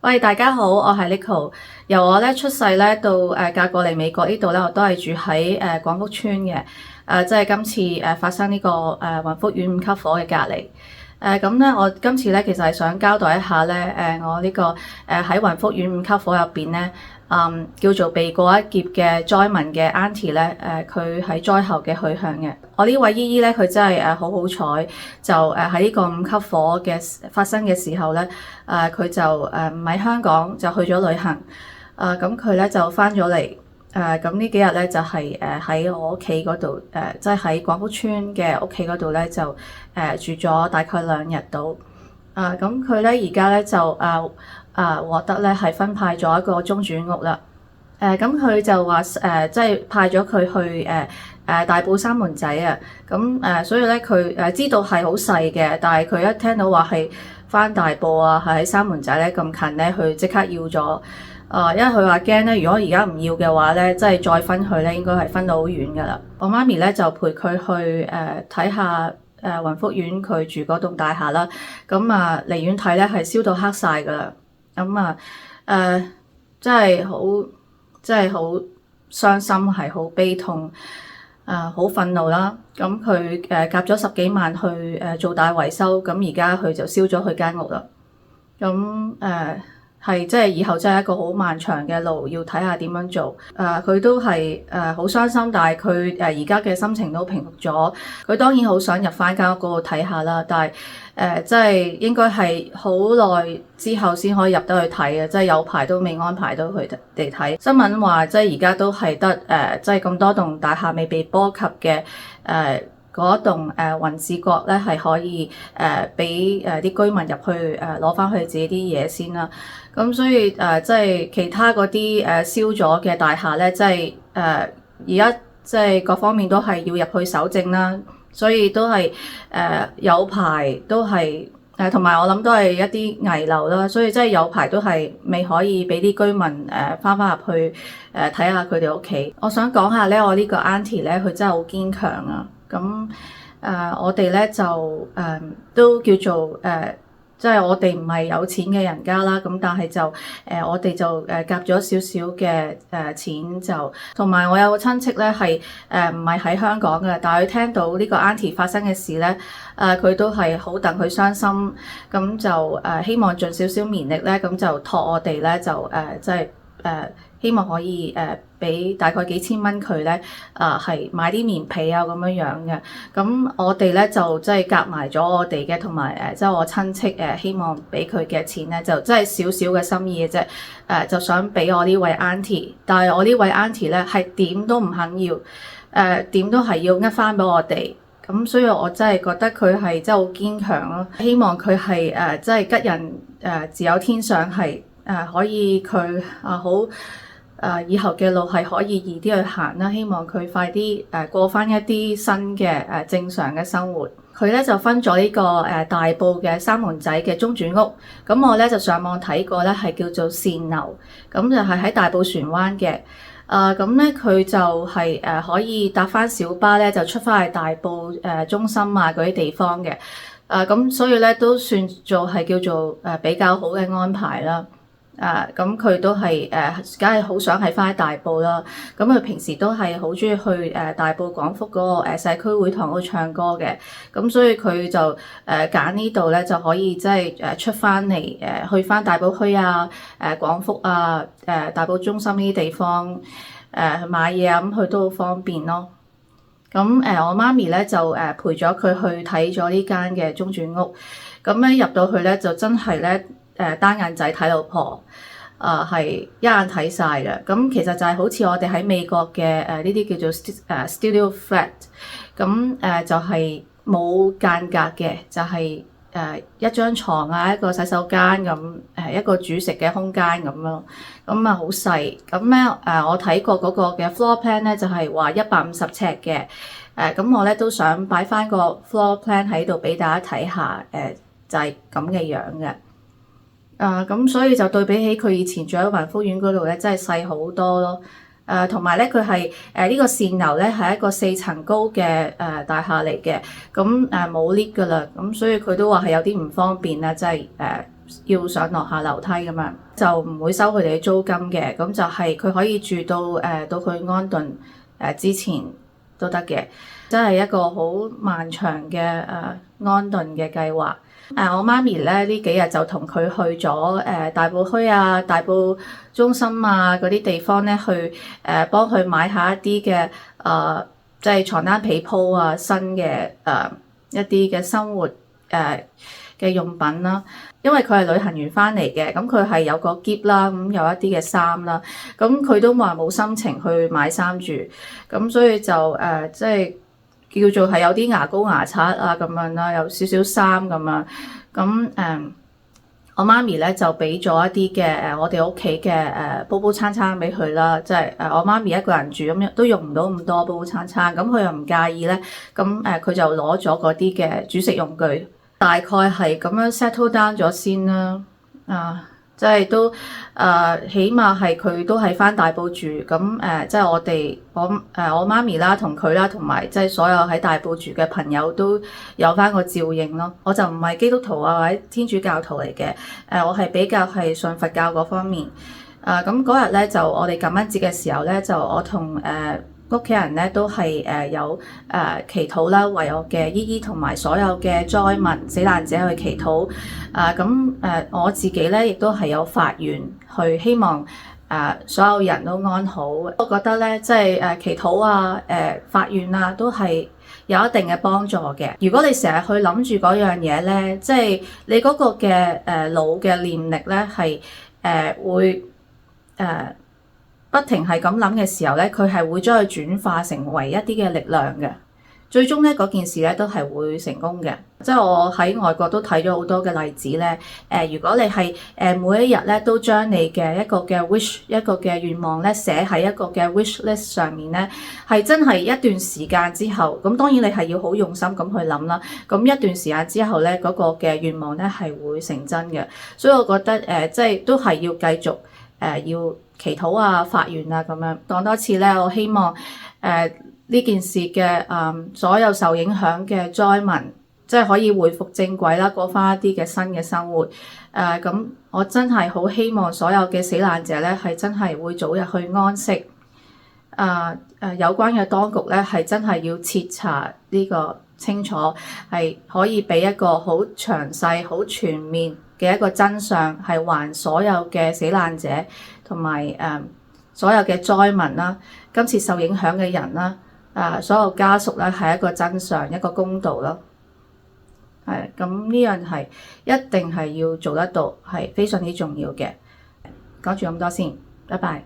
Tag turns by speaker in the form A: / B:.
A: 喂，大家好，我係 Nicole。由我出世到嫁過嚟美國呢度我都係住喺廣福村嘅。即係今次發生呢個雲福苑5級火嘅隔離。咁我今次其實係想交代一下我呢個喺雲福苑5級火入邊叫做避過一劫嘅災民嘅 Auntie 佢喺災後嘅去向嘅。我呢位姨姨佢真係好好彩，就喺呢個5級火嘅發生嘅時候佢就唔喺香港，就去咗旅行。咁佢就返咗嚟。咁呢幾日就係喺我屋企嗰度，即係喺廣福村嘅屋企嗰度就住咗大概2日到。咁佢而家就獲得係分派咗一個中轉屋啦。咁佢就話即係派咗佢去大埔三門仔啊。咁所以佢知道係好細嘅，但係佢一聽到話係返大埔啊，係喺三門仔咁近佢即刻要咗。因為佢話驚如果而家唔要嘅話即係再分去應該係分到好遠噶啦。我媽咪就陪佢去睇下雲福苑佢住嗰棟大廈啦。咁離遠睇係燒到黑晒噶啦。咁真係好傷心，係好悲痛，好憤怒啦。咁佢夾咗10幾萬去做大維修，咁而家佢就燒咗佢間屋啦。咁係即係以後真係一個好漫長嘅路，要睇下點樣做。佢都係好傷心，但係佢而家嘅心情都平復咗。佢當然好想入翻間屋嗰度睇下啦，但係即係應該係好耐之後先可以入得去睇嘅，即係有排都未安排到佢哋睇。新聞話即係而家都係得即係咁多棟大廈未被波及嘅嗰棟雲志閣係可以俾啲居民入去攞翻佢自己啲嘢先啦。咁所以即係其他嗰啲燒咗嘅大廈即係而家即係各方面都係要入去搜證啦，所以都係有排都係同埋我諗都係一啲危樓啦，所以即係有排都係未可以俾啲居民翻入去睇下佢哋屋企。我想講下我呢個 Auntie 佢真係好堅強啊！咁我哋就都叫做即係我哋唔係有錢嘅人家啦，咁但係就我哋就夾咗少少嘅錢，就同埋我有個親戚係唔係喺香港嘅，但係佢聽到呢個 Auntie 發生嘅事佢都係好戥佢傷心，咁就希望盡少少綿力咁就託我哋就即係希望可以俾大概幾千蚊佢係買啲棉被啊咁樣嘅。咁我哋就即係夾埋咗我哋嘅同埋即係我親戚希望俾佢嘅錢就即係少少嘅心意嘅啫。就想俾我呢位 Auntie， 但係我呢位 Auntie 係點都唔肯要，點都係要呃翻俾我哋。咁所以我真係覺得佢係真係好堅強咯。希望佢係即係吉人自有天相，係可以佢好以後嘅路係可以易啲去行啦。希望佢快啲過翻一啲新嘅正常嘅生活。佢就分咗呢個大埔嘅三門仔嘅中轉屋。咁我就上網睇過係叫做善樓，咁就係喺大埔船灣嘅。咁佢就係可以搭翻小巴就出翻去大埔中心啊嗰啲地方嘅。咁所以都算做係叫做比較好嘅安排啦。咁佢都係梗係好想係返喺大埔啦。咁佢平時都係好鍾意去大埔廣福嗰個社區會堂嗰度唱歌嘅。咁所以佢就揀呢度就可以即係出返嚟去返大埔墟啊、廣福啊、大埔中心呢啲地方去買嘢啊，咁佢都好方便咯。咁我媽咪就陪咗佢去睇咗呢間嘅中轉屋。咁入到去就真係單眼仔睇老婆，係一眼睇晒嘅。咁其實就係好似我哋喺美國嘅呢啲叫做studio flat，咁就係冇間隔嘅，就係一張床啊，一個洗手間咁，一個煮食嘅空間咁咯。咁好細。咁我睇過嗰個嘅 floor plan 就係話150尺嘅。咁我都想擺翻個 floor plan 喺度俾大家睇下，就係咁嘅樣嘅。咁所以就對比起佢以前住喺雲福苑嗰度真係細好多咯。同埋佢係呢個善樓係一個4層高嘅大廈嚟嘅。咁冇 lift 噶啦，咁所以佢都話係有啲唔方便啦，即係要上落下樓梯咁樣，就唔會收佢哋嘅租金嘅。咁就係佢可以住到到佢安頓之前都得嘅，真係一個好漫長嘅安頓嘅計劃。我媽咪咧呢幾日就同佢去咗大埔墟啊、大埔中心啊嗰啲地方咧去幫佢買下一啲嘅即係床單被鋪啊、新嘅一啲嘅生活嘅用品啦。因為佢係旅行完翻嚟嘅，咁佢係有個喼啦，咁有一啲嘅衫啦，咁佢都話冇心情去買衫住，咁所以就即係叫做係有啲牙膏牙刷啊咁樣啦，有少少衫咁樣，咁我媽咪咧就俾咗一啲嘅我哋屋企嘅煲煲餐餐俾佢啦，即係我媽咪一個人住咁都用唔到咁多煲煲餐餐，咁佢又唔介意咧，咁佢就攞咗嗰啲嘅煮食用具。大概係咁樣 settle down 咗先啦，即係都起碼係佢都係返大埔住，咁即係我媽咪啦，同佢啦，同埋即係所有喺大埔住嘅朋友都有返個照應咯。我就唔係基督徒啊或者天主教徒嚟嘅，我係比較係信佛教嗰方面。咁嗰日咧就我哋感恩節嘅時候咧，就我同屋企人咧都係有祈禱啦，為我嘅姨姨同埋所有嘅災民死難者去祈禱。我自己咧亦都係有發願去希望所有人都安好。我覺得咧即係祈禱啊、發願啊都係有一定嘅幫助嘅。如果你成日去諗住嗰樣嘢咧，即係你嗰個嘅腦嘅念力咧係會不停係咁諗嘅時候咧，佢係會將佢轉化成為一啲嘅力量嘅，最終咧嗰件事咧都係會成功嘅。即係我喺外國都睇咗好多嘅例子咧。如果你係每一日咧都將你嘅一個嘅 wish 一個嘅願望咧寫喺一個嘅 wish list 上面咧，係真係一段時間之後，咁當然你係要好用心咁去諗啦。咁一段時間之後咧，嗰個嘅願望咧係會成真嘅。所以我覺得即係都係要繼續要祈禱啊、發願啊咁樣。講多次咧，我希望呢件事嘅所有受影響嘅災民，即係可以回復正軌啦，過翻一啲嘅新嘅生活。咁我真係好希望所有嘅死難者咧，係真係會早日去安息。有關嘅當局咧，係真係要徹查呢個清楚，係可以俾一個好詳細、好全面嘅一個真相，係還所有嘅死難者同埋所有嘅災民啦，今次受影響嘅人啦，所有家屬咧係一個真相，一個公道咯。係咁，呢樣係一定係要做得到，係非常之重要嘅。講住咁多先，拜拜。